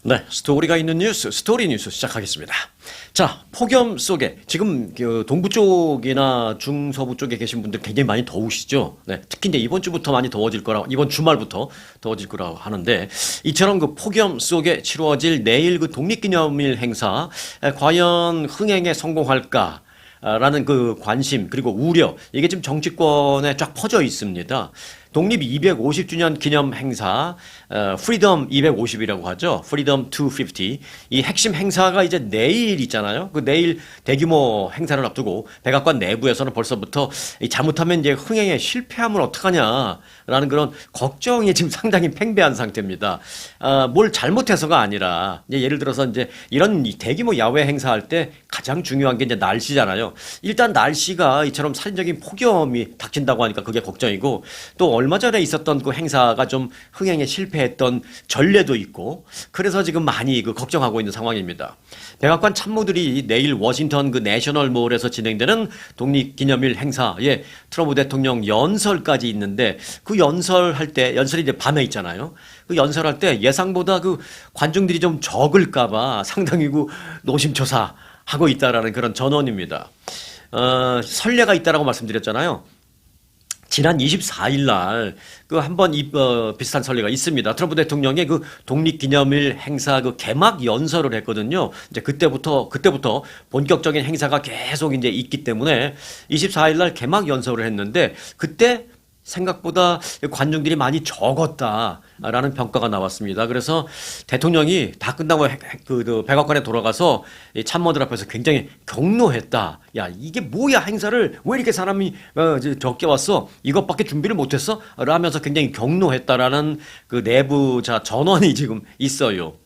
네, 스토리가 있는 뉴스, 스토리 뉴스 시작하겠습니다. 자, 폭염 속에 지금 그 동부 쪽이나 중서부 쪽에 계신 분들 굉장히 많이 더우시죠? 네, 특히 이제 이번 주부터 많이 더워질 거라고, 이번 주말부터 더워질 거라고 하는데, 이처럼 그 폭염 속에 치루어질 내일 그 독립기념일 행사, 과연 흥행에 성공할까? 라는 그 관심 그리고 우려 이게 지금 정치권에 쫙 퍼져 있습니다. 독립 250주년 기념 행사 프리덤 250이라고 하죠. 프리덤 250. 이 핵심 행사가 이제 내일 있잖아요. 그 내일 대규모 행사를 앞두고 백악관 내부에서는 벌써부터 잘못하면 이제 흥행에 실패하면 어떡하냐라는 그런 걱정이 지금 상당히 팽배한 상태입니다. 뭘 잘못해서가 아니라 이제 예를 들어서 이제 이런 대규모 야외 행사할 때 가장 중요한 게 이제 날씨잖아요. 일단 날씨가 이처럼 살인적인 폭염이 닥친다고 하니까 그게 걱정이고, 또 얼마 전에 있었던 그 행사가 좀 흥행에 실패했던 전례도 있고, 그래서 지금 많이 그 걱정하고 있는 상황입니다. 백악관 참모들이 내일 워싱턴 그 내셔널몰에서 진행되는 독립기념일 행사에 트럼프 대통령 연설까지 있는데, 그 연설할 때, 연설이 이제 밤에 있잖아요. 그 연설할 때 예상보다 그 관중들이 좀 적을까봐 상당히 그 노심초사 하고 있다라는 그런 전언입니다. 선례가 있다라고 말씀드렸잖아요. 지난 24일 날 그 한번 비슷한 선례가 있습니다. 트럼프 대통령의 그 독립기념일 행사 그 개막 연설을 했거든요. 이제 그때부터 본격적인 행사가 계속 이제 있기 때문에 24일 날 개막 연설을 했는데, 그때 생각보다 관중들이 많이 적었다라는 평가가 나왔습니다. 그래서 대통령이 다 끝나고 그 백악관에 돌아가서 참모들 앞에서 굉장히 경로했다. 야, 이게 뭐야, 행사를 왜 이렇게 사람이 적게 왔어? 이것밖에 준비를 못했어? 라면서 굉장히 경로했다라는 그 내부자 전원이 지금 있어요.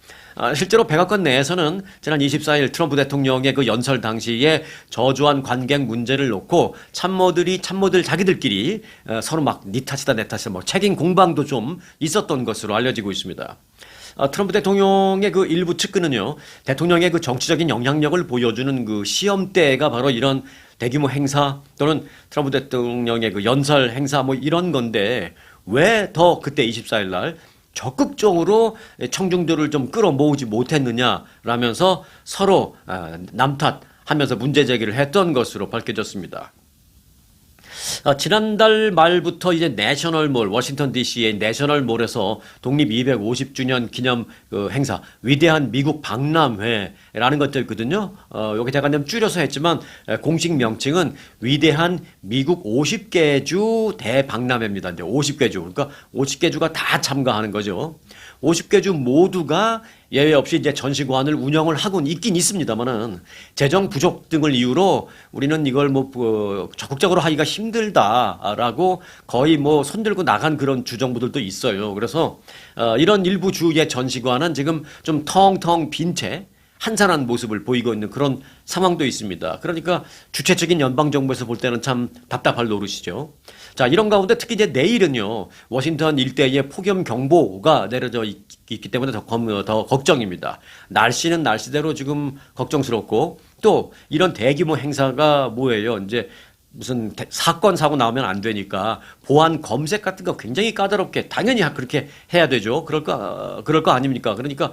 실제로 백악관 내에서는 지난 24일 트럼프 대통령의 그 연설 당시에 저조한 관객 문제를 놓고 참모들 자기들끼리 서로 막 니 탓이다 내 탓이다 뭐 책임 공방도 좀 있었던 것으로 알려지고 있습니다. 트럼프 대통령의 그 일부 측근은요, 대통령의 그 정치적인 영향력을 보여주는 그 시험대가 바로 이런 대규모 행사 또는 트럼프 대통령의 그 연설 행사 뭐 이런 건데, 왜 더 그때 24일 날 적극적으로 청중들을 좀 끌어모으지 못했느냐라면서 서로 남탓하면서 문제 제기를 했던 것으로 밝혀졌습니다. 지난달 말부터 이제 내셔널몰, 워싱턴 DC의 내셔널몰에서 독립 250주년 기념 그 행사, 위대한 미국 박람회라는 것도 있거든요. 여기 제가 좀 줄여서 했지만 공식 명칭은 위대한 미국 50개주 대박람회입니다. 이제 50개주, 그러니까 50개주가 다 참가하는 거죠. 50개주 모두가 예외 없이 이제 전시관을 운영을 하곤 있긴 있습니다만은 재정 부족 등을 이유로 우리는 이걸 뭐 적극적으로 하기가 힘들다라고 거의 뭐 손들고 나간 그런 주정부들도 있어요. 그래서 이런 일부 주의 전시관은 지금 좀 텅텅 빈 채 한산한 모습을 보이고 있는 그런 상황도 있습니다. 그러니까 주최 측인 연방정부에서 볼 때는 참 답답할 노릇이죠. 자, 이런 가운데 특히 이제 내일은요, 워싱턴 일대에 폭염 경보가 내려져 있기 때문에 더 걱정입니다. 날씨는 날씨대로 지금 걱정스럽고, 또 이런 대규모 행사가 뭐예요? 이제 무슨 사건 사고 나오면 안 되니까 보안 검색 같은 거 굉장히 까다롭게 당연히 그렇게 해야 되죠. 그럴 거 아닙니까? 그러니까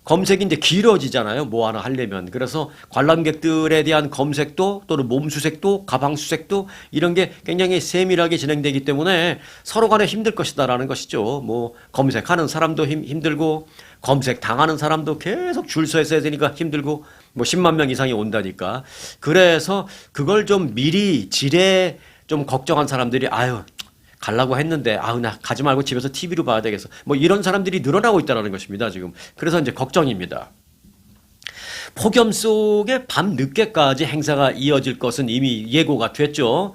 검색이 이제 길어지잖아요. 뭐 하나 하려면. 그래서 관람객들에 대한 검색도 또는 몸 수색도 가방 수색도 이런 게 굉장히 세밀하게 진행되기 때문에 서로 간에 힘들 것이다라는 것이죠. 뭐 검색하는 사람도 힘들고 검색 당하는 사람도 계속 줄 서 있어야 되니까 힘들고, 뭐 10만 명 이상이 온다니까. 그래서 그걸 좀 미리 지레 좀 걱정한 사람들이 가려고 했는데 나 가지 말고 집에서 TV로 봐야 되겠어. 뭐 이런 사람들이 늘어나고 있다는 것입니다, 지금. 그래서 이제 걱정입니다. 폭염 속에 밤 늦게까지 행사가 이어질 것은 이미 예고가 됐죠.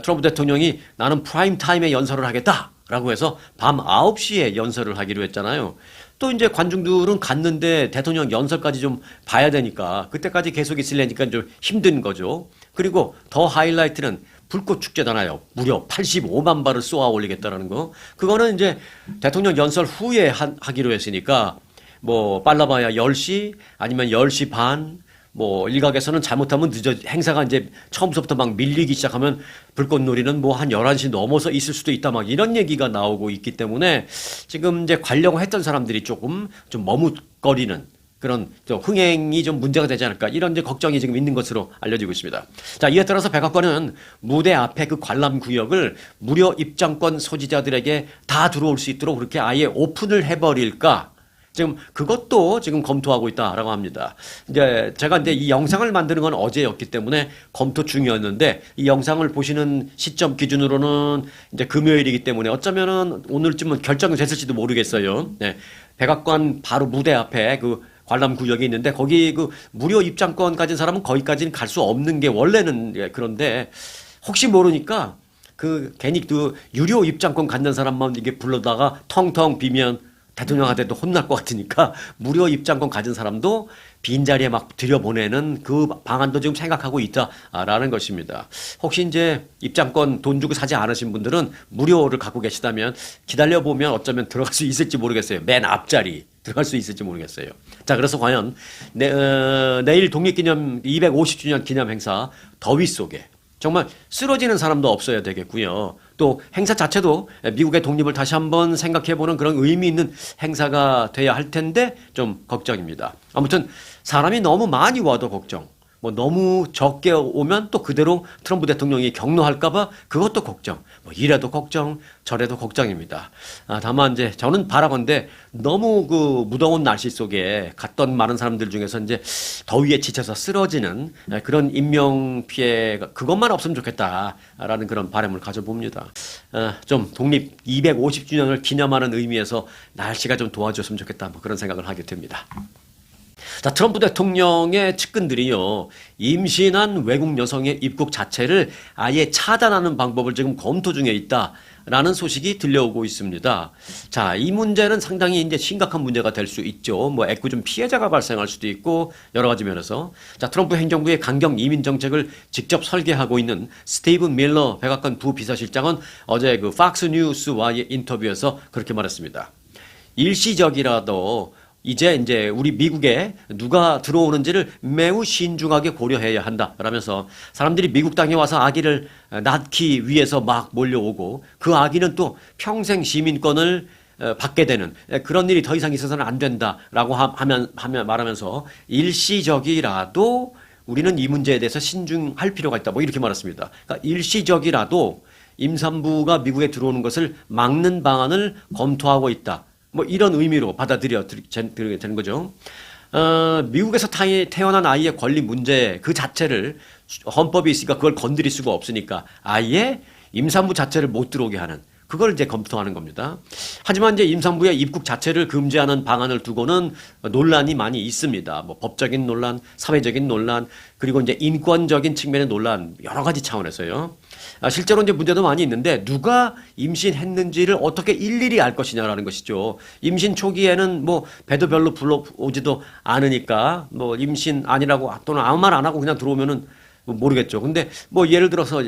트럼프 대통령이 나는 프라임 타임에 연설을 하겠다라고 해서 밤 9시에 연설을 하기로 했잖아요. 또 이제 관중들은 갔는데 대통령 연설까지 좀 봐야 되니까 그때까지 계속 있으려니까 좀 힘든 거죠. 그리고 더 하이라이트는 불꽃 축제잖아요. 무려 85만 발을 쏘아 올리겠다라는 거. 그거는 이제 대통령 연설 후에 하기로 했으니까 뭐 빨라봐야 10시 아니면 10시 반 뭐 일각에서는 잘못하면 행사가 이제 처음부터 막 밀리기 시작하면 불꽃놀이는 뭐 한 11시 넘어서 있을 수도 있다 막 이런 얘기가 나오고 있기 때문에 지금 이제 가려고 했던 사람들이 조금 좀 머뭇거리는 그런 좀 흥행이 좀 문제가 되지 않을까 이런 이제 걱정이 지금 있는 것으로 알려지고 있습니다. 자, 이에 따라서 백악관은 무대 앞에 그 관람 구역을 무료 입장권 소지자들에게 다 들어올 수 있도록 그렇게 아예 오픈을 해버릴까? 지금 그것도 지금 검토하고 있다라고 합니다. 이제 제가 이제 이 영상을 만드는 건 어제였기 때문에 검토 중이었는데 이 영상을 보시는 시점 기준으로는 이제 금요일이기 때문에 어쩌면은 오늘쯤은 결정이 됐을지도 모르겠어요. 네. 백악관 바로 무대 앞에 그 관람 구역이 있는데 거기 그 무료 입장권 가진 사람은 거기까지는 갈 수 없는 게 원래는 그런데 혹시 모르니까 그 괜히 그 유료 입장권 갖는 사람만 이게 불러다가 텅텅 비면 대통령한테도 혼날 것 같으니까 무료 입장권 가진 사람도 빈자리에 막 들여보내는 그 방안도 지금 생각하고 있다라는 것입니다. 혹시 이제 입장권 돈 주고 사지 않으신 분들은 무료를 갖고 계시다면 기다려보면 어쩌면 들어갈 수 있을지 모르겠어요. 맨 앞자리 들어갈 수 있을지 모르겠어요. 자, 그래서 과연 내일 독립기념 250주년 기념 행사 더위 속에 정말 쓰러지는 사람도 없어야 되겠고요. 또 행사 자체도 미국의 독립을 다시 한번 생각해보는 그런 의미 있는 행사가 돼야 할 텐데 좀 걱정입니다. 아무튼 사람이 너무 많이 와도 걱정. 뭐 너무 적게 오면 또 그대로 트럼프 대통령이 격노할까봐 그것도 걱정. 뭐 이래도 걱정, 저래도 걱정입니다. 다만 이제 저는 바라건대 너무 그 무더운 날씨 속에 갔던 많은 사람들 중에서 이제 더위에 지쳐서 쓰러지는 그런 인명 피해가 그것만 없으면 좋겠다라는 그런 바람을 가져봅니다. 좀 독립 250주년을 기념하는 의미에서 날씨가 좀 도와줬으면 좋겠다. 뭐 그런 생각을 하게 됩니다. 자, 트럼프 대통령의 측근들이요, 임신한 외국 여성의 입국 자체를 아예 차단하는 방법을 지금 검토 중에 있다라는 소식이 들려오고 있습니다. 자, 이 문제는 상당히 이제 심각한 문제가 될 수 있죠. 뭐 애꿎은 피해자가 발생할 수도 있고 여러 가지 면에서. 자, 트럼프 행정부의 강경 이민 정책을 직접 설계하고 있는 스티븐 밀러 백악관 부비서실장은 어제 그 팍스 뉴스와의 인터뷰에서 그렇게 말했습니다. 일시적이라도 이제 우리 미국에 누가 들어오는지를 매우 신중하게 고려해야 한다라면서 사람들이 미국 땅에 와서 아기를 낳기 위해서 막 몰려오고 그 아기는 또 평생 시민권을 받게 되는 그런 일이 더 이상 있어서는 안 된다라고 말하면서 일시적이라도 우리는 이 문제에 대해서 신중할 필요가 있다. 뭐 이렇게 말했습니다. 그러니까 일시적이라도 임산부가 미국에 들어오는 것을 막는 방안을 검토하고 있다. 뭐 이런 의미로 받아들여야 되는 거죠. 미국에서 태어난 아이의 권리 문제 그 자체를 헌법이 있으니까 그걸 건드릴 수가 없으니까 아예 임산부 자체를 못 들어오게 하는 그걸 이제 검토하는 겁니다. 하지만 이제 임산부의 입국 자체를 금지하는 방안을 두고는 논란이 많이 있습니다. 뭐 법적인 논란, 사회적인 논란, 그리고 이제 인권적인 측면의 논란 여러 가지 차원에서요. 실제로 이제 문제도 많이 있는데 누가 임신했는지를 어떻게 일일이 알 것이냐라는 것이죠. 임신 초기에는 뭐 배도 별로 불러오지도 않으니까 뭐 임신 아니라고 또는 아무 말 안 하고 그냥 들어오면은 뭐 모르겠죠. 근데 뭐 예를 들어서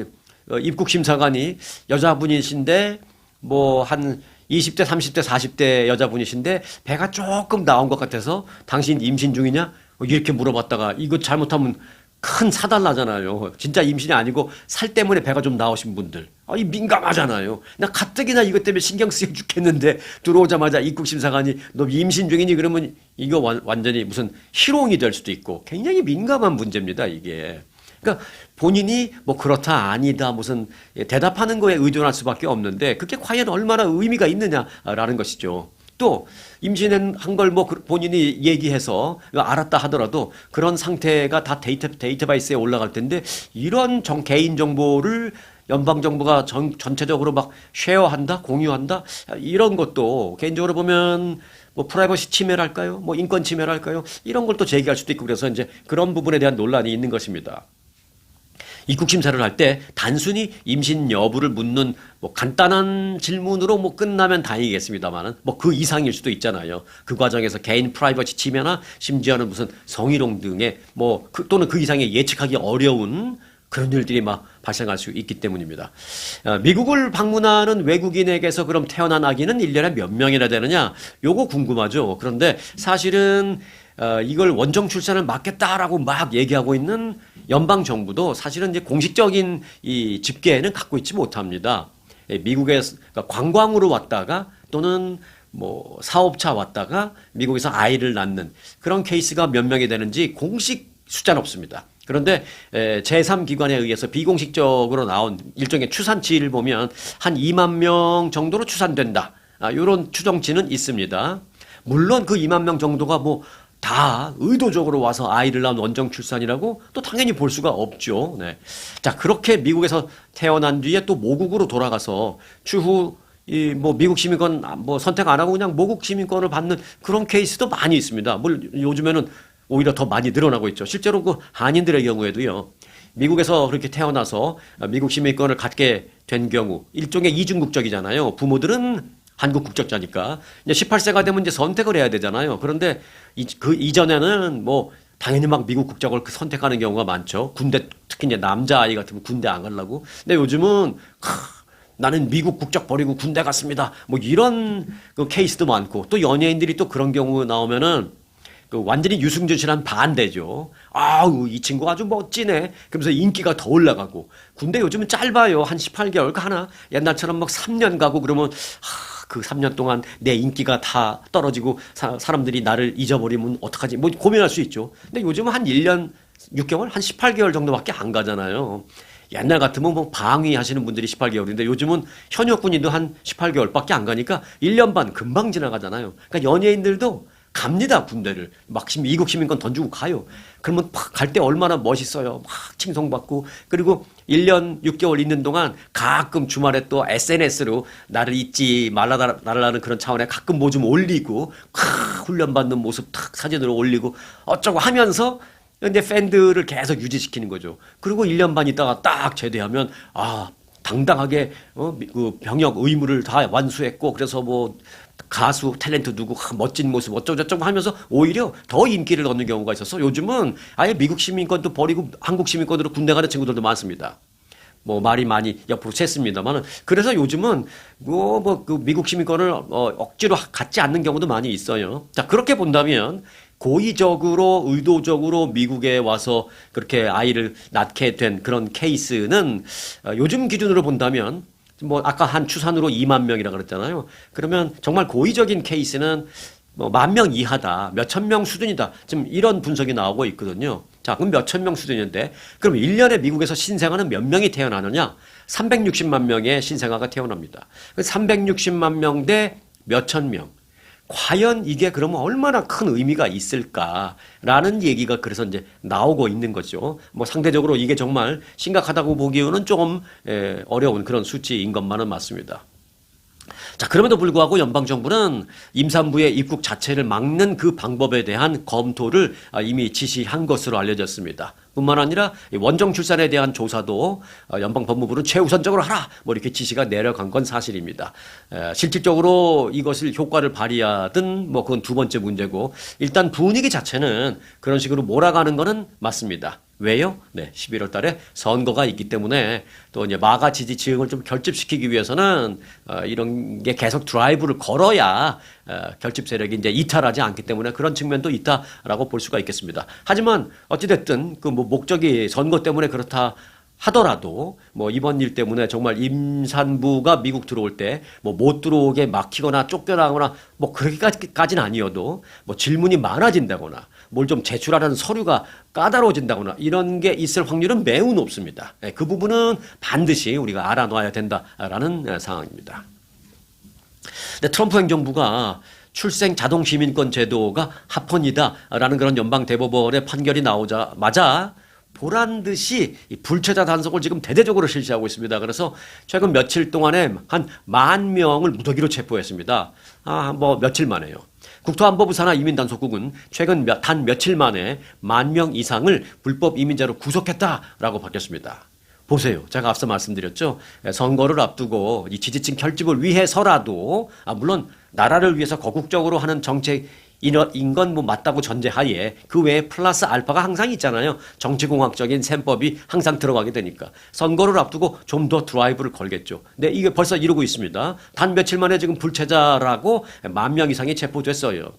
입국 심사관이 여자분이신데 뭐 한 20대, 30대, 40대 여자분이신데 배가 조금 나온 것 같아서 당신 임신 중이냐? 이렇게 물어봤다가 이거 잘못하면 큰 사달 나잖아요. 진짜 임신이 아니고 살 때문에 배가 좀 나오신 분들. 이 민감하잖아요. 나 가뜩이나 이것 때문에 신경 쓰여 죽겠는데 들어오자마자 입국심사관이 너 임신 중이니 그러면 이거 완전히 무슨 희롱이 될 수도 있고 굉장히 민감한 문제입니다, 이게. 그러니까 본인이 뭐 그렇다 아니다 무슨 대답하는 거에 의존할 수밖에 없는데 그게 과연 얼마나 의미가 있느냐라는 것이죠. 또 임신한 걸 뭐 본인이 얘기해서 알았다 하더라도 그런 상태가 다 데이터베이스에 올라갈 텐데 이런 개인 정보를 연방 정부가 전체적으로 막 쉐어한다, 공유한다 이런 것도 개인적으로 보면 뭐 프라이버시 침해랄까요, 뭐 인권 침해랄까요 이런 걸 또 제기할 수도 있고 그래서 이제 그런 부분에 대한 논란이 있는 것입니다. 입국 심사를 할 때 단순히 임신 여부를 묻는 뭐 간단한 질문으로 뭐 끝나면 다행이겠습니다만은 뭐 그 이상일 수도 있잖아요. 그 과정에서 개인 프라이버시 침해나 심지어는 무슨 성희롱 등의 뭐 또는 그 이상의 예측하기 어려운 그런 일들이 막 발생할 수 있기 때문입니다. 미국을 방문하는 외국인에게서 그럼 태어난 아기는 1년에 몇 명이나 되느냐? 요거 궁금하죠. 그런데 사실은 이걸 원정 출산을 막겠다라고 막 얘기하고 있는 연방 정부도 사실은 이제 공식적인 이 집계는 갖고 있지 못합니다. 미국에 그러니까 관광으로 왔다가 또는 뭐 사업차 왔다가 미국에서 아이를 낳는 그런 케이스가 몇 명이 되는지 공식 숫자는 없습니다. 그런데 제3기관에 의해서 비공식적으로 나온 일종의 추산치를 보면 한 2만 명 정도로 추산된다. 이런 추정치는 있습니다. 물론 그 2만 명 정도가 뭐 다 의도적으로 와서 아이를 낳은 원정 출산이라고 또 당연히 볼 수가 없죠. 네. 자, 그렇게 미국에서 태어난 뒤에 또 모국으로 돌아가서 추후 이 뭐 미국 시민권 뭐 선택 안 하고 그냥 모국 시민권을 받는 그런 케이스도 많이 있습니다. 물 요즘에는 오히려 더 많이 늘어나고 있죠. 실제로 그 한인들의 경우에도요. 미국에서 그렇게 태어나서 미국 시민권을 갖게 된 경우 일종의 이중국적이잖아요. 부모들은 한국 국적자니까 이제 18세가 되면 이제 선택을 해야 되잖아요. 그런데 그 이전에는 뭐 당연히 막 미국 국적을 선택하는 경우가 많죠. 군대 특히 이제 남자아이 같으면 군대 안 가려고. 근데 요즘은 나는 미국 국적 버리고 군대 갔습니다. 뭐 이런 그 케이스도 많고 또 연예인들이 또 그런 경우 나오면은 그 완전히 유승준씨랑 반대죠. 아우, 이 친구 아주 멋지네. 그러면서 인기가 더 올라가고. 군대 요즘은 짧아요. 한 18개월 가나? 옛날처럼 막 3년 가고 그러면 그 3년 동안 내 인기가 다 떨어지고 사람들이 나를 잊어버리면 어떡하지? 뭐 고민할 수 있죠. 근데 요즘은 한 1년 6개월? 한 18개월 정도밖에 안 가잖아요. 옛날 같으면 뭐 방위 하시는 분들이 18개월인데 요즘은 현역 군인도 한 18개월밖에 안 가니까 1년 반 금방 지나가잖아요. 그러니까 연예인들도 갑니다, 군대를. 막 미국 시민권 던지고 가요. 그러면 갈 때 얼마나 멋있어요. 막 칭송받고. 그리고 1년 6개월 있는 동안 가끔 주말에 또 SNS로 나를 잊지 말라는 그런 차원에 가끔 뭐 좀 올리고, 훈련받는 모습 탁 사진으로 올리고, 어쩌고 하면서 이제 팬들을 계속 유지시키는 거죠. 그리고 1년 반 있다가 딱 제대하면, 당당하게, 그 병역 의무를 다 완수했고, 그래서 뭐, 가수, 탤런트 누구, 멋진 모습, 어쩌고저쩌고 하면서 오히려 더 인기를 얻는 경우가 있어서 요즘은 아예 미국 시민권도 버리고 한국 시민권으로 군대 가는 친구들도 많습니다. 뭐 말이 많이 옆으로 샜습니다만은 그래서 요즘은 그 미국 시민권을 억지로 갖지 않는 경우도 많이 있어요. 자, 그렇게 본다면 고의적으로 의도적으로 미국에 와서 그렇게 아이를 낳게 된 그런 케이스는 요즘 기준으로 본다면 뭐 아까 한 추산으로 2만 명이라 그랬잖아요. 그러면 정말 고의적인 케이스는 뭐 10,000명 이하다, 몇천 명 수준이다. 지금 이런 분석이 나오고 있거든요. 자, 그럼 몇천 명 수준인데 그럼 1년에 미국에서 신생아는 몇 명이 태어나느냐? 360만 명의 신생아가 태어납니다. 360만 명 대 몇천 명. 과연 이게 그러면 얼마나 큰 의미가 있을까라는 얘기가 그래서 이제 나오고 있는 거죠. 뭐 상대적으로 이게 정말 심각하다고 보기에는 조금 어려운 그런 수치인 것만은 맞습니다. 자, 그럼에도 불구하고 연방정부는 임산부의 입국 자체를 막는 그 방법에 대한 검토를 이미 지시한 것으로 알려졌습니다. 뿐만 아니라 원정 출산에 대한 조사도 연방법무부는 최우선적으로 하라 뭐 이렇게 지시가 내려간 건 사실입니다. 실질적으로 이것을 효과를 발휘하든 뭐 그건 두 번째 문제고 일단 분위기 자체는 그런 식으로 몰아가는 거는 맞습니다. 왜요? 네, 11월 달에 선거가 있기 때문에 또 이제 마가 지지 층을 좀 결집시키기 위해서는 이런 게 계속 드라이브를 걸어야 결집 세력이 이제 이탈하지 않기 때문에 그런 측면도 있다라고 볼 수가 있겠습니다. 하지만 어찌됐든 그 뭐 목적이 선거 때문에 그렇다 하더라도 뭐 이번 일 때문에 정말 임산부가 미국 들어올 때 뭐 못 들어오게 막히거나 쫓겨나거나 뭐 그렇게까지는 아니어도 뭐 질문이 많아진다거나 뭘 좀 제출하라는 서류가 까다로워진다거나 이런 게 있을 확률은 매우 높습니다. 그 부분은 반드시 우리가 알아놔야 된다라는 상황입니다. 근데 트럼프 행정부가 출생 자동 시민권 제도가 합헌이다라는 그런 연방 대법원의 판결이 나오자마자 보란 듯이 불체자 단속을 지금 대대적으로 실시하고 있습니다. 그래서 최근 며칠 동안에 한 10,000명을 무더기로 체포했습니다. 뭐 며칠 만에요. 국토안보부 산하 이민단속국은 최근 단 며칠 만에 10,000명 이상을 불법 이민자로 구속했다라고 밝혔습니다. 보세요. 제가 앞서 말씀드렸죠. 선거를 앞두고 이 지지층 결집을 위해서라도 물론 나라를 위해서 거국적으로 하는 정책 인건 뭐 맞다고 전제하에 그 외에 플러스 알파가 항상 있잖아요. 정치공학적인 셈법이 항상 들어가게 되니까 선거를 앞두고 좀 더 드라이브를 걸겠죠. 근데 이게 벌써 이루고 있습니다. 단 며칠 만에 지금 불체자라고 10,000명 이상이 체포됐어요.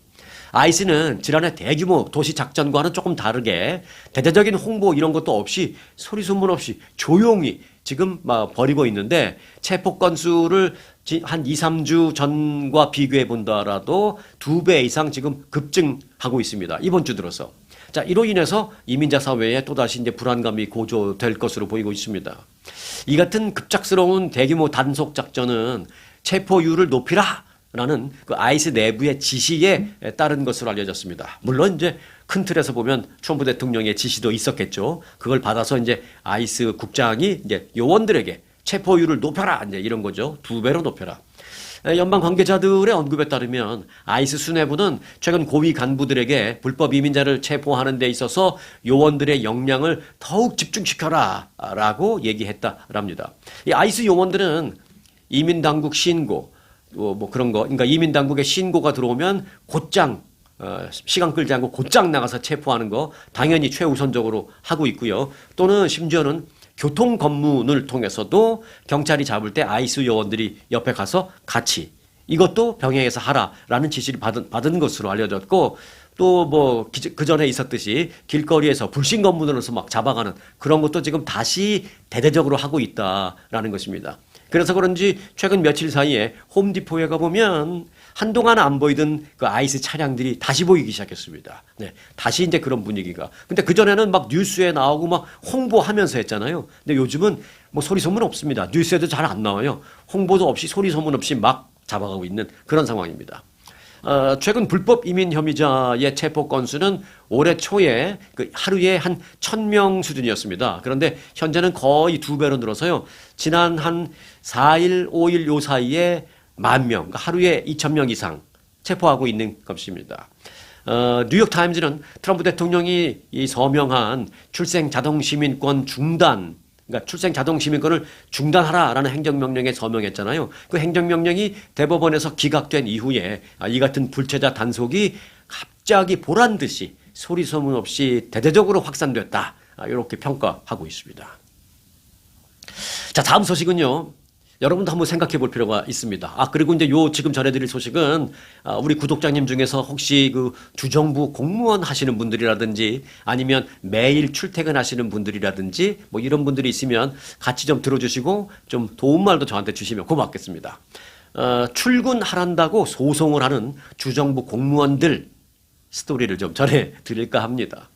아이스는 지난해 대규모 도시 작전과는 조금 다르게 대대적인 홍보 이런 것도 없이 소리 소문 없이 조용히 지금 막 벌이고 있는데 체포 건수를 한 2, 3주 전과 비교해 본다라도 2배 이상 지금 급증하고 있습니다. 이번 주 들어서. 자, 이로 인해서 이민자 사회에 또다시 이제 불안감이 고조될 것으로 보이고 있습니다. 이 같은 급작스러운 대규모 단속 작전은 체포율을 높이라! 라는 그 아이스 내부의 지시에 따른 것으로 알려졌습니다. 물론 이제 큰 틀에서 보면 트럼프 대통령의 지시도 있었겠죠. 그걸 받아서 이제 아이스 국장이 이제 요원들에게 체포율을 높여라 이제 이런 거죠. 2배로 높여라. 연방 관계자들의 언급에 따르면 아이스 수뇌부는 최근 고위 간부들에게 불법 이민자를 체포하는 데 있어서 요원들의 역량을 더욱 집중시켜라라고 얘기했다랍니다. 이 아이스 요원들은 이민 당국 신고 뭐 그런 거, 그러니까 이민 당국에 신고가 들어오면 곧장 시간 끌지 않고 곧장 나가서 체포하는 거 당연히 최우선적으로 하고 있고요. 또는 심지어는 교통 검문을 통해서도 경찰이 잡을 때 아이스 요원들이 옆에 가서 같이 이것도 병행해서 하라라는 지시를 받은 것으로 알려졌고 또 뭐 그 전에 있었듯이 길거리에서 불신 검문으로서 막 잡아가는 그런 것도 지금 다시 대대적으로 하고 있다라는 것입니다. 그래서 그런지 최근 며칠 사이에 홈디포에 가보면 한동안 안 보이던 그 아이스 차량들이 다시 보이기 시작했습니다. 네, 다시 이제 그런 분위기가. 근데 그전에는 막 뉴스에 나오고 막 홍보하면서 했잖아요. 근데 요즘은 뭐 소리 소문 없습니다. 뉴스에도 잘 안 나와요. 홍보도 없이 소리 소문 없이 막 잡아가고 있는 그런 상황입니다. 최근 불법 이민 혐의자의 체포 건수는 올해 초에 그 하루에 한 1,000명 수준이었습니다. 그런데 현재는 거의 2배로 늘어서요. 지난 한 4일, 5일 요 사이에 10,000명, 그러니까 하루에 2,000명 이상 체포하고 있는 것입니다. 뉴욕타임즈는 트럼프 대통령이 이 서명한 출생 자동 시민권 중단 그러니까 출생 자동 시민권을 중단하라라는 행정명령에 서명했잖아요. 그 행정명령이 대법원에서 기각된 이후에 이 같은 불체자 단속이 갑자기 보란 듯이 소리 소문 없이 대대적으로 확산됐다. 이렇게 평가하고 있습니다. 자, 다음 소식은요. 여러분도 한번 생각해 볼 필요가 있습니다. 그리고 이제 지금 전해드릴 소식은, 우리 구독자님 중에서 혹시 그 주정부 공무원 하시는 분들이라든지 아니면 매일 출퇴근하시는 분들이라든지 뭐 이런 분들이 있으면 같이 좀 들어주시고 좀 도움말도 저한테 주시면 고맙겠습니다. 출근하란다고 소송을 하는 주정부 공무원들 스토리를 좀 전해드릴까 합니다.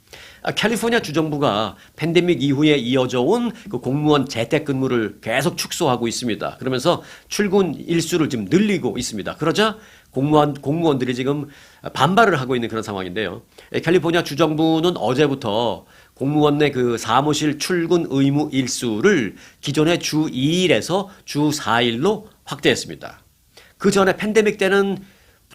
캘리포니아 주정부가 팬데믹 이후에 이어져 온 그 공무원 재택근무를 계속 축소하고 있습니다. 그러면서 출근 일수를 지금 늘리고 있습니다. 그러자 공무원들이 지금 반발을 하고 있는 그런 상황인데요. 캘리포니아 주정부는 어제부터 공무원 내 그 사무실 출근 의무 일수를 기존의 주 2일에서 주 4일로 확대했습니다. 그 전에 팬데믹 때는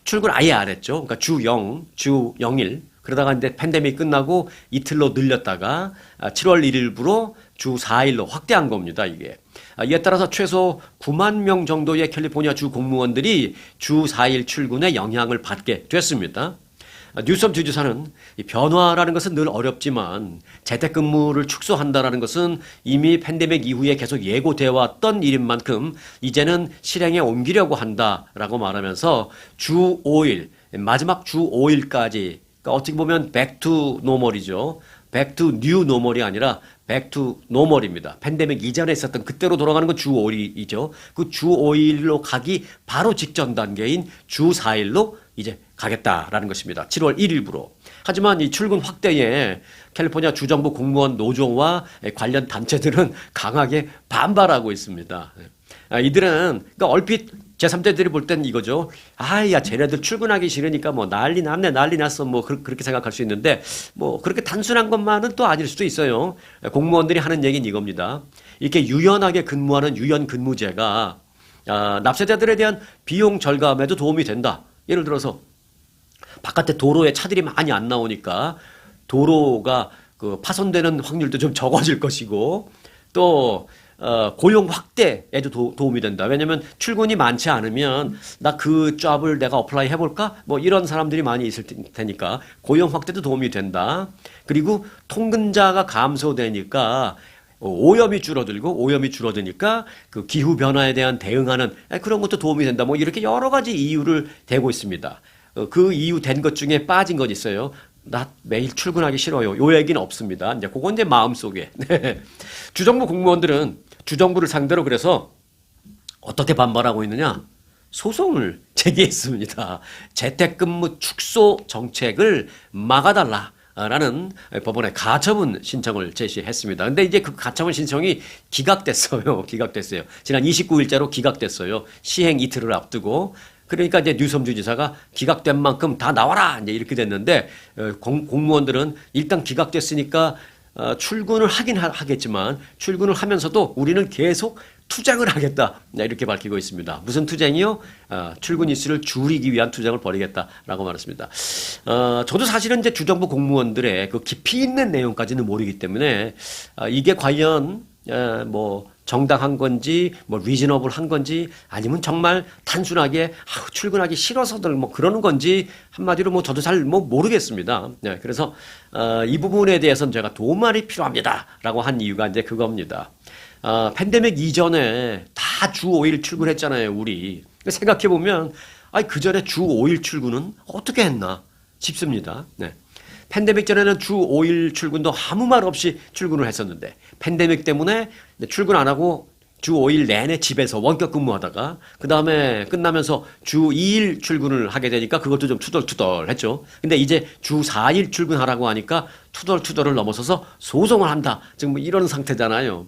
출근 아예 안 했죠. 그러니까 주 0일. 그러다가 이제 팬데믹 끝나고 이틀로 늘렸다가 7월 1일부로 주 4일로 확대한 겁니다, 이게. 이에 따라서 최소 9만 명 정도의 캘리포니아 주 공무원들이 주 4일 출근에 영향을 받게 됐습니다. 뉴섬 주지사는 이 변화라는 것은 늘 어렵지만 재택근무를 축소한다라는 것은 이미 팬데믹 이후에 계속 예고되어 왔던 일인 만큼 이제는 실행에 옮기려고 한다라고 말하면서 주 5일, 마지막 주 5일까지 그러니까 어떻게 보면 back to normal이죠. back to new normal이 아니라 back to normal입니다. 팬데믹 이전에 있었던 그때로 돌아가는 건 주 5일이죠. 그 주 5일로 가기 바로 직전 단계인 주 4일로 이제 가겠다라는 것입니다. 7월 1일부로. 하지만 이 출근 확대에 캘리포니아 주정부 공무원 노조와 관련 단체들은 강하게 반발하고 있습니다. 이들은 그러니까 얼핏 제3자들이 볼 땐 이거죠. 야, 쟤네들 출근하기 싫으니까 뭐 난리 났네, 난리 났어. 뭐 그렇게 생각할 수 있는데 뭐 그렇게 단순한 것만은 또 아닐 수도 있어요. 공무원들이 하는 얘기는 이겁니다. 이렇게 유연하게 근무하는 유연 근무제가 납세자들에 대한 비용 절감에도 도움이 된다. 예를 들어서 바깥에 도로에 차들이 많이 안 나오니까 도로가 그 파손되는 확률도 좀 적어질 것이고 또 고용 확대에도 도움이 된다. 왜냐면 출근이 많지 않으면 나 그 잡을 내가 어플라이 해볼까? 뭐 이런 사람들이 많이 있을 테니까 고용 확대도 도움이 된다. 그리고 통근자가 감소되니까 오염이 줄어드니까 그 기후 변화에 대한 대응하는 그런 것도 도움이 된다. 뭐 이렇게 여러 가지 이유를 대고 있습니다. 그 이유 된 것 중에 빠진 것 있어요. 나 매일 출근하기 싫어요. 요 얘기는 없습니다. 이제 그건 이제 마음속에. 네. 주정부 공무원들은 주정부를 상대로 그래서 어떻게 반발하고 있느냐? 소송을 제기했습니다. 재택근무 축소 정책을 막아달라. 라는 법원에 가처분 신청을 제시했습니다. 근데 이제 그 가처분 신청이 기각됐어요. 지난 29일자로 기각됐어요. 시행 이틀을 앞두고. 그러니까 이제 뉴섬주 지사가 기각된 만큼 다 나와라! 이제 이렇게 됐는데, 공무원들은 일단 기각됐으니까 출근을 하긴 하겠지만 출근을 하면서도 우리는 계속 투쟁을 하겠다. 이렇게 밝히고 있습니다. 무슨 투쟁이요? 출근 일수를 줄이기 위한 투쟁을 벌이겠다라고 말했습니다. 저도 사실은 이제 주정부 공무원들의 그 깊이 있는 내용까지는 모르기 때문에 이게 과연 뭐 정당한 건지 뭐 리즈너블한 건지 아니면 정말 단순하게 출근하기 싫어서들 뭐 그러는 건지 한마디로 뭐 저도 잘 뭐 모르겠습니다. 네, 그래서 이 부분에 대해서는 제가 도움말이 필요합니다라고 한 이유가 이제 그겁니다. 팬데믹 이전에 다 주 5일 출근했잖아요, 우리. 생각해 보면 그 전에 주 5일 출근은 어떻게 했나 싶습니다. 네. 팬데믹 전에는 주 5일 출근도 아무 말 없이 출근을 했었는데 팬데믹 때문에 출근 안 하고 주 5일 내내 집에서 원격 근무하다가 그 다음에 끝나면서 주 2일 출근을 하게 되니까 그것도 좀 투덜투덜했죠. 근데 이제 주 4일 출근하라고 하니까 투덜투덜을 넘어서서 소송을 한다. 지금 뭐 이런 상태잖아요.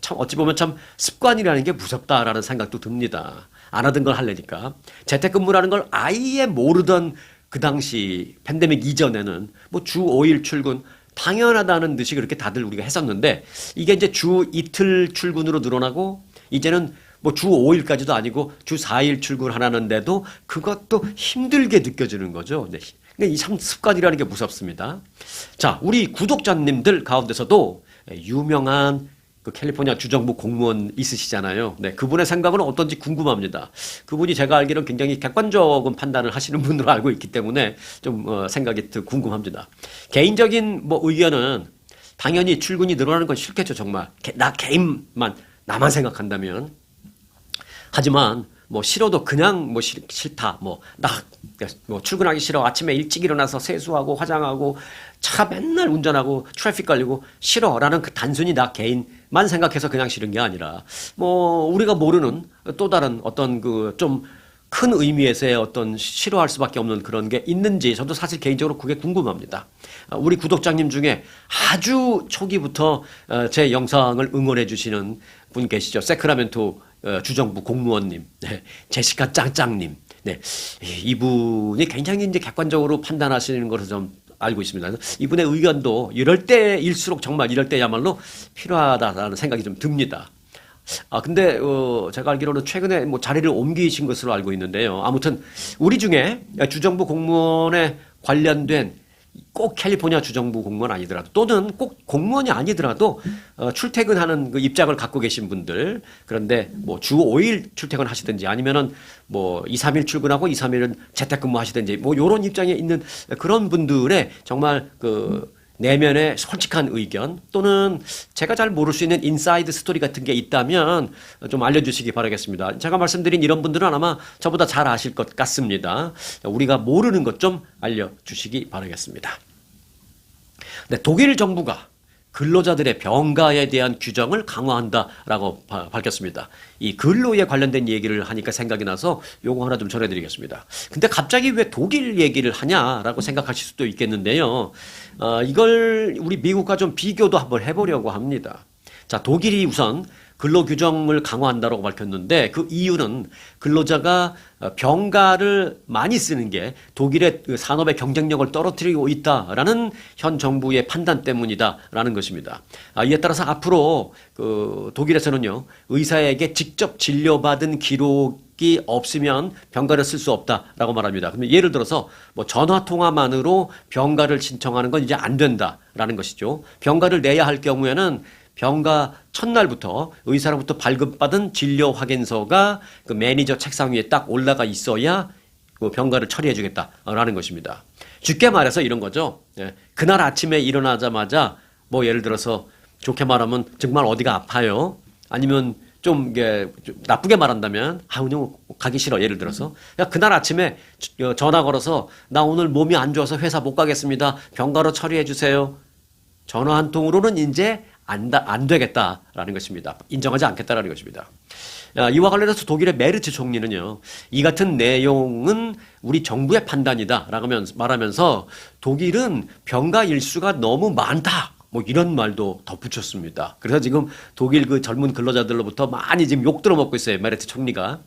참 어찌 보면 참 습관이라는 게 무섭다라는 생각도 듭니다. 안 하던 걸 하려니까. 재택근무라는 걸 아예 모르던 그 당시 팬데믹 이전에는 뭐 주 5일 출근 당연하다는 듯이 그렇게 다들 우리가 했었는데 이게 이제 주 이틀 출근으로 늘어나고 이제는 뭐 주 5일까지도 아니고 주 4일 출근하라는데도 그것도 힘들게 느껴지는 거죠. 근데 이 참 습관이라는 게 무섭습니다. 자, 우리 구독자님들 가운데서도 유명한 그 캘리포니아 주정부 공무원 있으시잖아요. 네, 그분의 생각은 어떤지 궁금합니다. 그분이 제가 알기로는 굉장히 객관적인 판단을 하시는 분으로 알고 있기 때문에 좀 생각이 궁금합니다. 개인적인 뭐 의견은 당연히 출근이 늘어나는 건 싫겠죠, 정말. 나 개인만 나만 생각한다면. 하지만 뭐 싫어도 그냥 뭐 싫다. 뭐 출근하기 싫어. 아침에 일찍 일어나서 세수하고 화장하고 차 맨날 운전하고 트래픽 걸리고 싫어라는 그 단순히 나 개인만 생각해서 그냥 싫은 게 아니라 뭐 우리가 모르는 또 다른 어떤 그 좀 큰 의미에서의 어떤 싫어할 수밖에 없는 그런 게 있는지 저도 사실 개인적으로 그게 궁금합니다. 우리 구독자님 중에 아주 초기부터 제 영상을 응원해 주시는 분 계시죠. 세크라멘토 주정부 공무원님, 네, 제시카 짱짱님, 네, 이분이 굉장히 이제 객관적으로 판단하시는 것을 좀 알고 있습니다. 이분의 의견도 이럴 때일수록 정말 이럴 때야말로 필요하다라는 생각이 좀 듭니다. 근데 제가 알기로는 최근에 뭐 자리를 옮기신 것으로 알고 있는데요. 아무튼 우리 중에 주정부 공무원에 관련된 꼭 캘리포니아 주정부 공무원 아니더라도 또는 꼭 공무원이 아니더라도 출퇴근하는 그 입장을 갖고 계신 분들 그런데 뭐 주 5일 출퇴근하시든지 아니면은 뭐 2, 3일 출근하고 2, 3일은 재택근무 하시든지 뭐 요런 입장에 있는 그런 분들의 정말 그 내면의 솔직한 의견 또는 제가 잘 모를 수 있는 인사이드 스토리 같은 게 있다면 좀 알려주시기 바라겠습니다. 제가 말씀드린 이런 분들은 아마 저보다 잘 아실 것 같습니다. 우리가 모르는 것 좀 알려주시기 바라겠습니다. 네, 독일 정부가 근로자들의 병가에 대한 규정을 강화한다라고 밝혔습니다. 이 근로에 관련된 얘기를 하니까 생각이 나서 요거 하나 좀 전해드리겠습니다. 근데 갑자기 왜 독일 얘기를 하냐라고 생각하실 수도 있겠는데요. 이걸 우리 미국과 좀 비교도 한번 해보려고 합니다. 자, 독일이 우선 근로규정을 강화한다고 밝혔는데 그 이유는 근로자가 병가를 많이 쓰는 게 독일의 산업의 경쟁력을 떨어뜨리고 있다라는 현 정부의 판단 때문이다라는 것입니다. 이에 따라서 앞으로 그 독일에서는요 의사에게 직접 진료받은 기록이 없으면 병가를 쓸 수 없다라고 말합니다. 그러면 예를 들어서 뭐 전화 통화만으로 병가를 신청하는 건 이제 안 된다라는 것이죠. 병가를 내야 할 경우에는 병가 첫날부터 의사로부터 발급받은 진료 확인서가 그 매니저 책상 위에 딱 올라가 있어야 그 병가를 처리해 주겠다라는 것입니다. 쉽게 말해서 이런 거죠. 예, 그날 아침에 일어나자마자 뭐 예를 들어서 좋게 말하면 정말 어디가 아파요. 아니면 좀 이게 나쁘게 말한다면 오늘 가기 싫어. 예를 들어서 야, 그날 아침에 전화 걸어서 나 오늘 몸이 안 좋아서 회사 못 가겠습니다. 병가로 처리해 주세요. 전화 한 통으로는 이제 안 되겠다라는 것입니다. 인정하지 않겠다라는 것입니다. 이와 관련해서 독일의 메르츠 총리는요, 이 같은 내용은 우리 정부의 판단이다라고 말하면서 독일은 병가 일수가 너무 많다. 뭐 이런 말도 덧붙였습니다. 그래서 지금 독일 그 젊은 근로자들로부터 많이 지금 욕 들어먹고 있어요. 메르츠 총리가.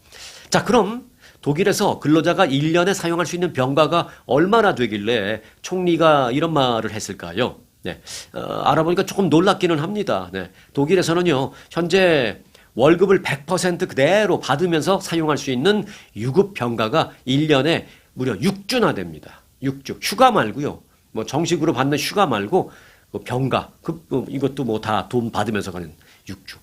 자, 그럼 독일에서 근로자가 1년에 사용할 수 있는 병가가 얼마나 되길래 총리가 이런 말을 했을까요? 네, 알아보니까 조금 놀랍기는 합니다. 네, 독일에서는요, 현재 월급을 100% 그대로 받으면서 사용할 수 있는 유급 병가가 1년에 무려 6주나 됩니다. 6주. 휴가 말고요. 뭐 정식으로 받는 휴가 말고 그 병가, 이것도 뭐 다 돈 받으면서 가는 6주.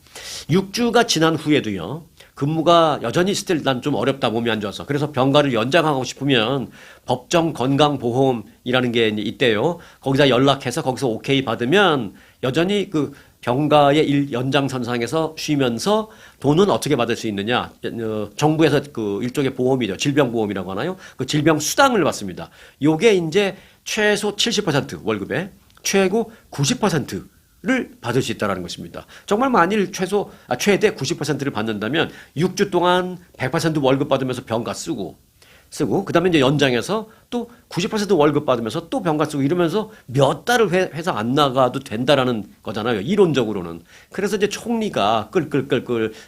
6주가 지난 후에도요, 근무가 여전히 있을 때 난 좀 어렵다, 몸이 안 좋아서. 그래서 병가를 연장하고 싶으면 법정 건강보험이라는 게 있대요. 거기다 연락해서 거기서 오케이 받으면 여전히 그 병가의 연장선상에서 쉬면서 돈은 어떻게 받을 수 있느냐. 정부에서 그 일종의 보험이죠. 질병보험이라고 하나요? 그 질병 수당을 받습니다. 요게 이제 최소 70% 월급에 최고 90%를 받을 수 있다는 것입니다. 정말 만일 최대 90%를 받는다면 6주 동안 100% 월급 받으면서 병가 쓰고 그다음에 이제 연장해서 또 90% 월급 받으면서 또 병가 쓰고 이러면서 몇 달을 회사 안 나가도 된다라는 거잖아요. 이론적으로는. 그래서 이제 총리가 끌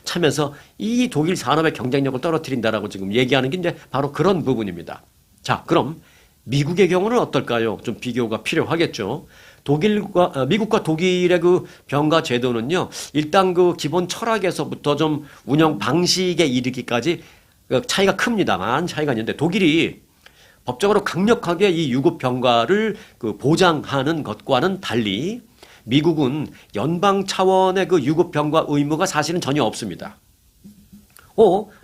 차면서 이 독일 산업의 경쟁력을 떨어뜨린다라고 지금 얘기하는 게 이제 바로 그런 부분입니다. 자, 그럼 미국의 경우는 어떨까요? 좀 비교가 필요하겠죠. 미국과 독일의 그 병가 제도는요, 일단 그 기본 철학에서부터 좀 운영 방식에 이르기까지 차이가 큽니다만 차이가 있는데 독일이 법적으로 강력하게 이 유급 병가를 그 보장하는 것과는 달리 미국은 연방 차원의 그 유급 병가 의무가 사실은 전혀 없습니다.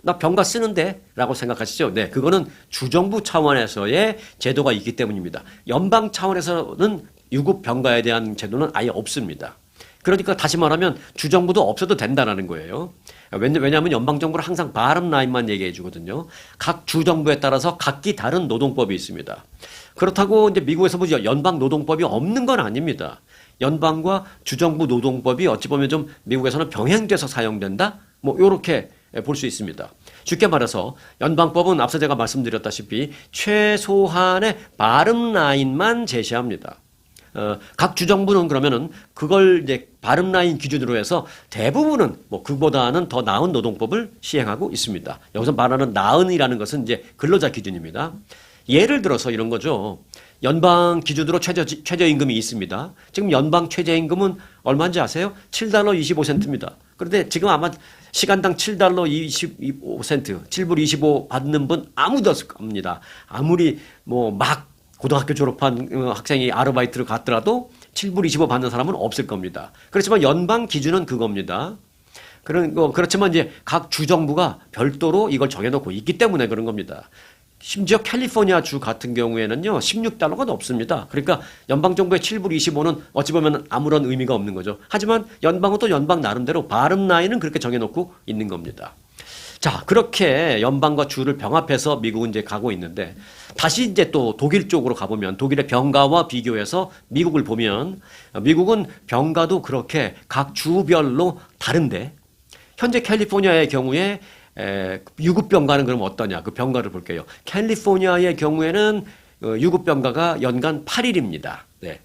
나 병가 쓰는데? 라고 생각하시죠? 네, 그거는 주정부 차원에서의 제도가 있기 때문입니다. 연방 차원에서는 유급 병가에 대한 제도는 아예 없습니다. 그러니까 다시 말하면 주정부도 없어도 된다는 거예요. 왜냐하면 연방정부는 항상 바람 라인만 얘기해 주거든요. 각 주정부에 따라서 각기 다른 노동법이 있습니다. 그렇다고 이제 미국에서 뭐 연방 노동법이 없는 건 아닙니다. 연방과 주정부 노동법이 어찌 보면 좀 미국에서는 병행돼서 사용된다? 뭐 요렇게 볼 수 있습니다. 쉽게 말해서 연방법은 앞서 제가 말씀드렸다시피 최소한의 바름 라인만 제시합니다. 각 주정부는 그러면은 그걸 이제 바름 라인 기준으로 해서 대부분은 뭐 그보다는 더 나은 노동법을 시행하고 있습니다. 여기서 말하는 나은이라는 것은 이제 근로자 기준입니다. 예를 들어서 이런 거죠. 연방 기준으로 최저임금이 있습니다. 지금 연방 최저임금은 얼마인지 아세요? 7달러 25센트입니다. 그런데 지금 아마 시간당 7달러 25센트, 7불 25 받는 분 아무도 없을 겁니다. 아무리 뭐 막 고등학교 졸업한 학생이 아르바이트를 갔더라도 7불 25 받는 사람은 없을 겁니다. 그렇지만 연방 기준은 그겁니다. 그렇지만 이제 각 주정부가 별도로 이걸 정해놓고 있기 때문에 그런 겁니다. 심지어 캘리포니아 주 같은 경우에는요, 16달러가 넘습니다. 그러니까 연방정부의 7불 25는 어찌 보면 아무런 의미가 없는 거죠. 하지만 연방은 또 연방 나름대로 바름 라인은 그렇게 정해놓고 있는 겁니다. 자, 그렇게 연방과 주를 병합해서 미국은 이제 가고 있는데, 다시 이제 또 독일 쪽으로 가보면, 독일의 병가와 비교해서 미국을 보면, 미국은 병가도 그렇게 각 주별로 다른데, 현재 캘리포니아의 경우에 유급 병가는 그럼 어떠냐? 그 병가를 볼게요. 캘리포니아의 경우에는 유급 병가가 연간 8일입니다. 네.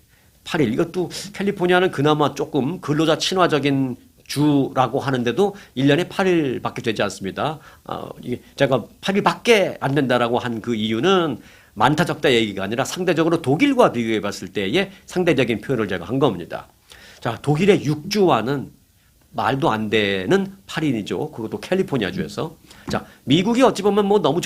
8일. 이것도 캘리포니아는 그나마 조금 근로자 친화적인 주라고 하는데도 1년에 8일밖에 되지 않습니다. 제가 8일밖에 안 된다라고 한 그 이유는 많다 적다 얘기가 아니라 상대적으로 독일과 비교해 봤을 때의 상대적인 표현을 제가 한 겁니다. 자, 독일의 6주와는 말도 안 되는 8일이죠. 그것도 캘리포니아 주에서. 자, 미국이 어찌 보면 뭐 너무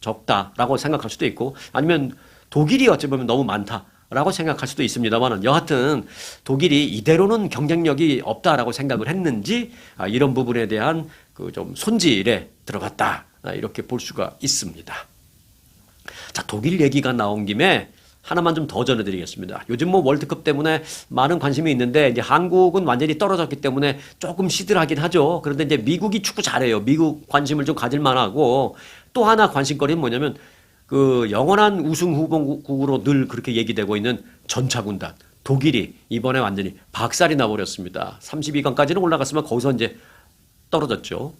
적다라고 생각할 수도 있고, 아니면 독일이 어찌 보면 너무 많다. 라고 생각할 수도 있습니다만 여하튼 독일이 이대로는 경쟁력이 없다라고 생각을 했는지 이런 부분에 대한 그 좀 손질에 들어갔다 이렇게 볼 수가 있습니다. 자, 독일 얘기가 나온 김에 하나만 좀 더 전해드리겠습니다. 요즘 뭐 월드컵 때문에 많은 관심이 있는데 이제 한국은 완전히 떨어졌기 때문에 조금 시들하긴 하죠. 그런데 이제 미국이 축구 잘해요. 미국 관심을 좀 가질 만하고 또 하나 관심거리는 뭐냐면 그 영원한 우승 후보국으로 늘 그렇게 얘기되고 있는 전차군단 독일이 이번에 완전히 박살이 나버렸습니다. 32강까지는 올라갔으면 거기서 이제 떨어졌죠.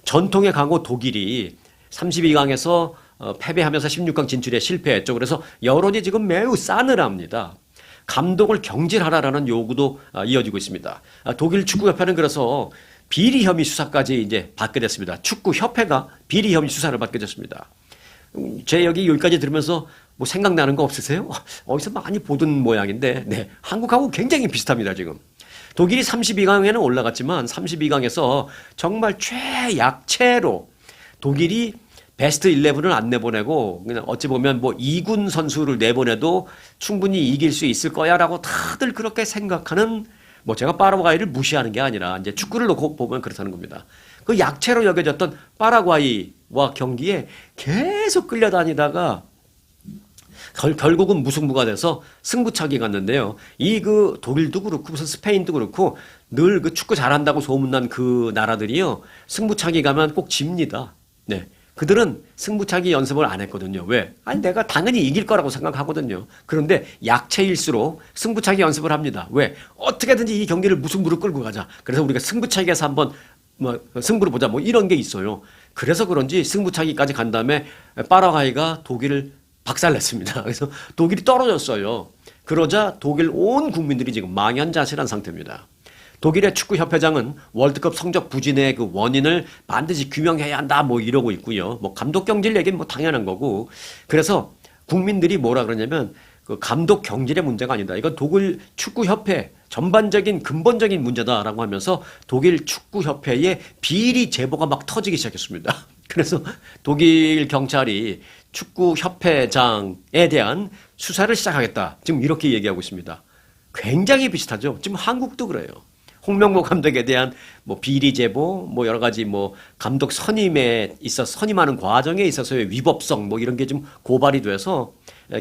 전통의 강호 독일이 32강에서 패배하면서 16강 진출에 실패했죠. 그래서 여론이 지금 매우 싸늘합니다. 감독을 경질하라라는 요구도 이어지고 있습니다. 독일 축구협회는 그래서 비리 혐의 수사까지 이제 받게 됐습니다. 축구협회가 비리 혐의 수사를 받게 됐습니다. 제 여기까지 들으면서 뭐 생각나는 거 없으세요? 어디서 많이 보던 모양인데, 네, 한국하고 굉장히 비슷합니다, 지금. 독일이 32강에는 올라갔지만 32강에서 정말 최약체로 독일이 베스트 11을 안 내보내고 그냥 어찌 보면 뭐 2군 선수를 내보내도 충분히 이길 수 있을 거야라고 다들 그렇게 생각하는 뭐 제가 파라과이를 무시하는 게 아니라 이제 축구를 놓고 보면 그렇다는 겁니다. 그 약체로 여겨졌던 파라과이와 경기에 계속 끌려다니다가 결국은 무승부가 돼서 승부차기 갔는데요. 이 그 독일도 그렇고 무슨 스페인도 그렇고 늘 그 축구 잘한다고 소문난 그 나라들이요. 승부차기 가면 꼭 집니다. 네. 그들은 승부차기 연습을 안 했거든요. 왜? 아니, 내가 당연히 이길 거라고 생각하거든요. 그런데 약체일수록 승부차기 연습을 합니다. 왜? 어떻게든지 이 경기를 무승부로 끌고 가자. 그래서 우리가 승부차기에서 한번 뭐 승부를 보자. 뭐 이런 게 있어요. 그래서 그런지 승부차기까지 간 다음에 파라과이가 독일을 박살냈습니다. 그래서 독일이 떨어졌어요. 그러자 독일 온 국민들이 지금 망연자실한 상태입니다. 독일의 축구협회장은 월드컵 성적 부진의 그 원인을 반드시 규명해야 한다 뭐 이러고 있고요. 뭐 감독 경질 얘기는 뭐 당연한 거고. 그래서 국민들이 뭐라 그러냐면 그 감독 경질의 문제가 아니다. 이건 독일 축구협회 전반적인 근본적인 문제다라고 하면서 독일 축구협회의 비리 제보가 막 터지기 시작했습니다. 그래서 독일 경찰이 축구협회장에 대한 수사를 시작하겠다. 지금 이렇게 얘기하고 있습니다. 굉장히 비슷하죠. 지금 한국도 그래요. 홍명보 감독에 대한 뭐 비리 제보, 뭐 여러 가지 뭐 감독 선임에 있어 선임하는 과정에 있어서의 위법성 뭐 이런 게 좀 고발이 돼서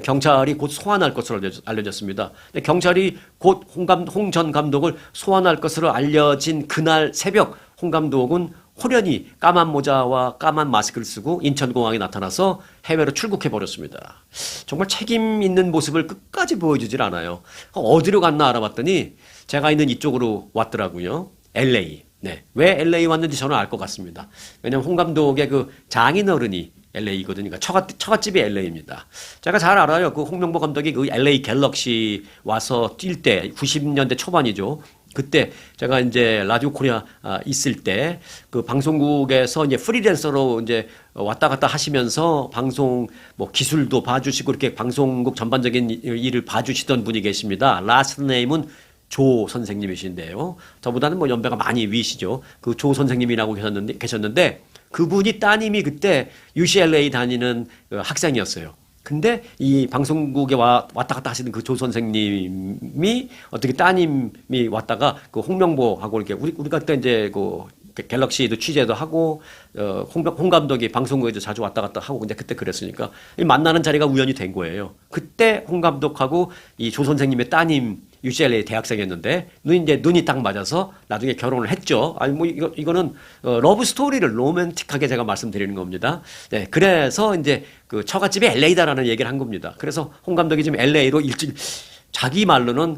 경찰이 곧 소환할 것으로 알려졌습니다. 경찰이 곧 홍 전 감독을 소환할 것으로 알려진 그날 새벽 홍 감독은 호련히 까만 모자와 까만 마스크를 쓰고 인천공항에 나타나서 해외로 출국해 버렸습니다. 정말 책임 있는 모습을 끝까지 보여주질 않아요. 어디로 갔나 알아봤더니 제가 있는 이쪽으로 왔더라고요. LA. 네. 왜 LA 왔는지 저는 알 것 같습니다. 왜냐면 홍 감독의 그 장인어른이 LA거든요. 그러니까 처갓집이 LA입니다. 제가 잘 알아요. 그 홍명보 감독이 그 LA 갤럭시 와서 뛸 때 90년대 초반이죠. 그때 제가 이제 라디오 코리아 있을 때 그 방송국에서 이제 프리랜서로 이제 왔다 갔다 하시면서 방송 뭐 기술도 봐주시고 이렇게 방송국 전반적인 일을 봐주시던 분이 계십니다. 라스트 네임은 조 선생님이신데요. 저보다는 뭐 연배가 많이 위시죠. 그 조 선생님이라고 계셨는데 그분이 따님이 그때 UCLA 다니는 학생이었어요. 근데 이 방송국에 왔다 갔다 하시는 그 조 선생님이 어떻게 따님이 왔다가 그 홍명보하고 이렇게 우리가 그때 이제 그 갤럭시도 취재도 하고 홍 감독이 방송국에도 자주 왔다 갔다 하고 근데 그때 그랬으니까 만나는 자리가 우연히 된 거예요. 그때 홍 감독하고 이 조 선생님의 따님 UCLA 대학생이었는데 눈이 딱 맞아서 나중에 결혼을 했죠. 아니 뭐 이거는 러브 스토리를 로맨틱하게 제가 말씀드리는 겁니다. 네, 그래서 이제 그 처갓집이 LA다라는 얘기를 한 겁니다. 그래서 홍 감독이 지금 LA로 일주일 자기 말로는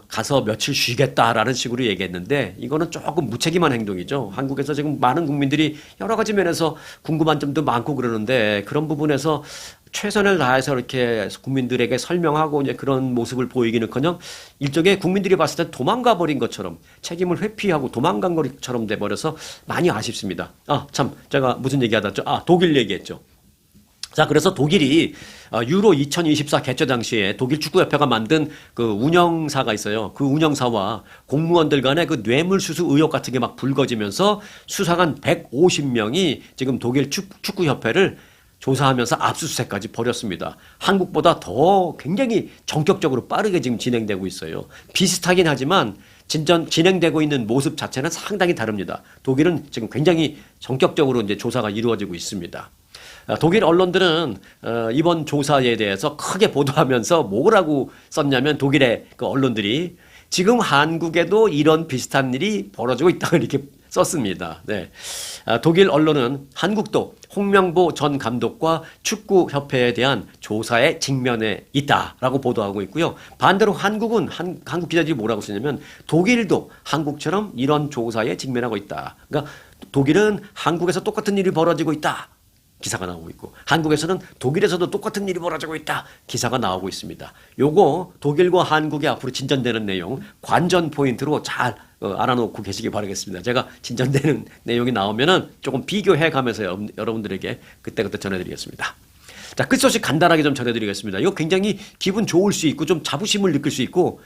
가서 며칠 쉬겠다라는 식으로 얘기했는데 이거는 조금 무책임한 행동이죠. 한국에서 지금 많은 국민들이 여러 가지 면에서 궁금한 점도 많고 그러는데 그런 부분에서 최선을 다해서 이렇게 국민들에게 설명하고 이제 그런 모습을 보이기는커녕 일종의 국민들이 봤을 때 도망가 버린 것처럼 책임을 회피하고 도망간 것처럼 돼버려서 많이 아쉽습니다. 참 제가 무슨 얘기하다 독일 얘기했죠. 자, 그래서 독일이 유로 2024 개최 당시에 독일 축구협회가 만든 그 운영사가 있어요. 그 운영사와 공무원들 간의 그 뇌물수수 의혹 같은 게 막 불거지면서 수사관 150명이 지금 독일 축구협회를 조사하면서 압수수색까지 벌였습니다. 한국보다 더 굉장히 전격적으로 빠르게 지금 진행되고 있어요. 비슷하긴 하지만 진행되고 있는 모습 자체는 상당히 다릅니다. 독일은 지금 굉장히 전격적으로 이제 조사가 이루어지고 있습니다. 독일 언론들은 이번 조사에 대해서 크게 보도하면서 뭐라고 썼냐면 독일의 그 언론들이 지금 한국에도 이런 비슷한 일이 벌어지고 있다 이렇게 썼습니다. 네. 독일 언론은 한국도 홍명보 전 감독과 축구협회에 대한 조사에 직면해 있다라고 보도하고 있고요. 반대로 한국은 한국 기자들이 뭐라고 쓰냐면 독일도 한국처럼 이런 조사에 직면하고 있다. 그러니까 독일은 한국에서 똑같은 일이 벌어지고 있다. 기사가 나오고 있고 한국에서는 독일에서도 똑같은 일이 벌어지고 있다. 기사가 나오고 있습니다. 요거 독일과 한국의 앞으로 진전되는 내용 관전 포인트로 잘 알아놓고 계시기 바라겠습니다. 제가 진전되는 내용이 나오면은 조금 비교해 가면서 여러분들에게 그때그때 전해드리겠습니다. 자, 끝소식 간단하게 좀 전해드리겠습니다. 이거 굉장히 기분 좋을 수 있고 좀 자부심을 느낄 수 있고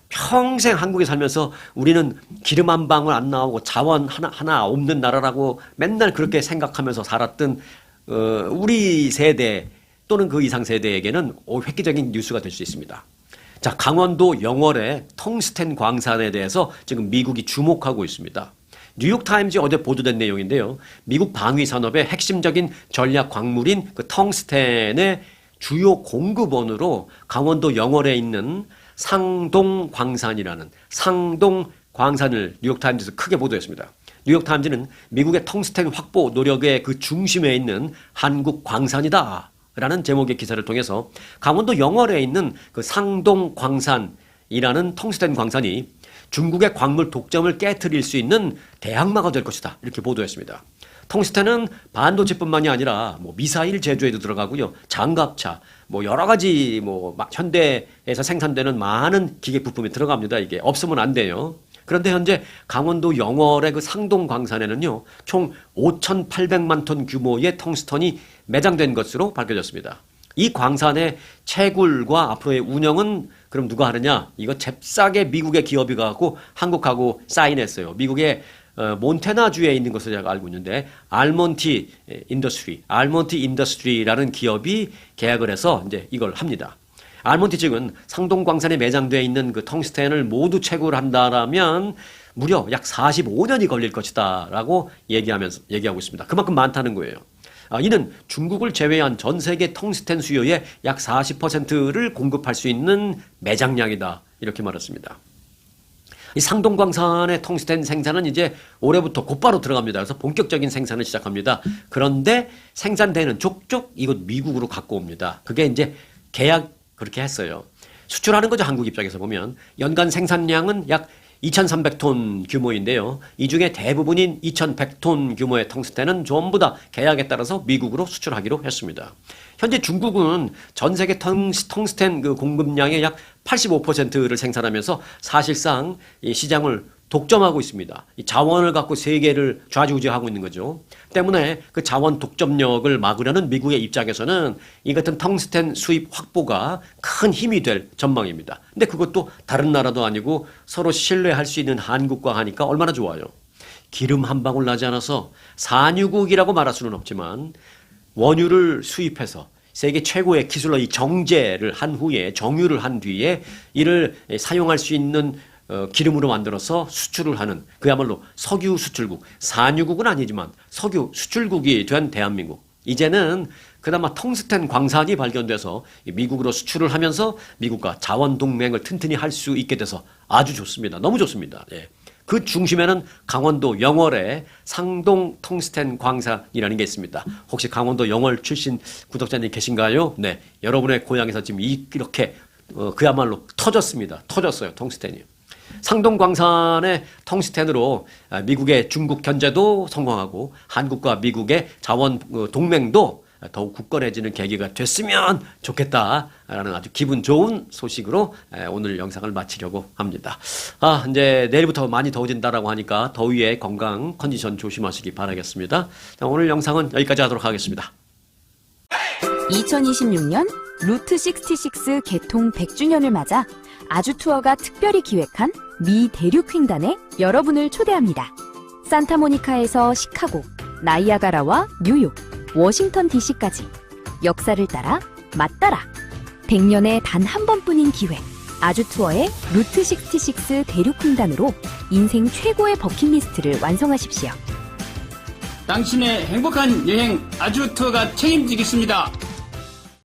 평생 한국에 살면서 우리는 기름 한 방울 안 나오고 자원 하나 없는 나라라고 맨날 그렇게 생각하면서 살았던 우리 세대 또는 그 이상 세대에게는 획기적인 뉴스가 될 수 있습니다. 자, 강원도 영월의 텅스텐 광산에 대해서 지금 미국이 주목하고 있습니다. 뉴욕타임즈 어제 보도된 내용인데요. 미국 방위 산업의 핵심적인 전략 광물인 그 텅스텐의 주요 공급원으로 강원도 영월에 있는 상동 광산이라는 상동 광산을 뉴욕타임즈에서 크게 보도했습니다. 뉴욕타임즈는 미국의 텅스텐 확보 노력의 그 중심에 있는 한국 광산이다 라는 제목의 기사를 통해서 강원도 영월에 있는 그 상동 광산이라는 텅스텐 광산이 중국의 광물 독점을 깨트릴 수 있는 대항마가 될 것이다 이렇게 보도했습니다. 텅스텐은 반도체뿐만이 아니라 뭐 미사일 제조에도 들어가고요, 장갑차, 뭐 여러 가지 뭐 현대에서 생산되는 많은 기계 부품이 들어갑니다. 이게 없으면 안 돼요. 그런데 현재 강원도 영월의 그 상동 광산에는요, 총 5,800만 톤 규모의 텅스턴이 매장된 것으로 밝혀졌습니다. 이 광산의 채굴과 앞으로의 운영은 그럼 누가 하느냐? 이거 잽싸게 미국의 기업이 가고 한국하고 사인했어요. 미국의 몬테나주에 있는 것으로 제가 알고 있는데 알몬티 인더스트리라는 기업이 계약을 해서 이제 이걸 합니다. 알몬티 측은 상동광산에 매장되어 있는 그 텅스텐을 모두 채굴한다라면 무려 약 45년이 걸릴 것이다라고 얘기하고 있습니다. 그만큼 많다는 거예요. 이는 중국을 제외한 전 세계 텅스텐 수요의 약 40%를 공급할 수 있는 매장량이다 이렇게 말했습니다. 이 상동광산의 텅스텐 생산은 이제 올해부터 곧바로 들어갑니다. 그래서 본격적인 생산을 시작합니다. 그런데 생산되는 족족 이곳 미국으로 갖고 옵니다. 그게 이제 계약 그렇게 했어요. 수출하는 거죠. 한국 입장에서 보면 연간 생산량은 약 2,300톤 규모인데요. 이 중에 대부분인 2,100톤 규모의 텅스텐은 전부 다 계약에 따라서 미국으로 수출하기로 했습니다. 현재 중국은 전 세계 텅스텐 그 공급량의 약 85%를 생산하면서 사실상 이 시장을 독점하고 있습니다. 이 자원을 갖고 세계를 좌지우지하고 있는 거죠. 때문에 그 자원 독점력을 막으려는 미국의 입장에서는 이 같은 텅스텐 수입 확보가 큰 힘이 될 전망입니다. 근데 그것도 다른 나라도 아니고 서로 신뢰할 수 있는 한국과 하니까 얼마나 좋아요. 기름 한 방울 나지 않아서 산유국이라고 말할 수는 없지만 원유를 수입해서 세계 최고의 기술로 이 정제를 한 후에 정유를 한 뒤에 이를 사용할 수 있는 기름으로 만들어서 수출을 하는 그야말로 석유 수출국, 산유국은 아니지만 석유 수출국이 된 대한민국. 이제는 그나마 텅스텐 광산이 발견돼서 미국으로 수출을 하면서 미국과 자원 동맹을 튼튼히 할 수 있게 돼서 아주 좋습니다. 너무 좋습니다. 예. 그 중심에는 강원도 영월의 상동 텅스텐 광산이라는 게 있습니다. 혹시 강원도 영월 출신 구독자님 계신가요? 네, 여러분의 고향에서 지금 이렇게 그야말로 터졌어요. 텅스텐이. 상동광산의 텅스텐으로 미국의 중국 견제도 성공하고 한국과 미국의 자원 동맹도 더욱 굳건해지는 계기가 됐으면 좋겠다라는 아주 기분 좋은 소식으로 오늘 영상을 마치려고 합니다. 이제 내일부터 많이 더워진다라고 하니까 더위에 건강 컨디션 조심하시기 바라겠습니다. 자, 오늘 영상은 여기까지 하도록 하겠습니다. 2026년 루트 66 개통 100주년을 맞아 아주투어가 특별히 기획한 미 대륙 횡단에 여러분을 초대합니다. 산타모니카에서 시카고, 나이아가라와 뉴욕, 워싱턴 DC까지 역사를 따라 맞따라 100년에 단 한 번뿐인 기회 아주 투어의 루트 66 대륙 횡단으로 인생 최고의 버킷리스트를 완성하십시오. 당신의 행복한 여행 아주 투어가 책임지겠습니다.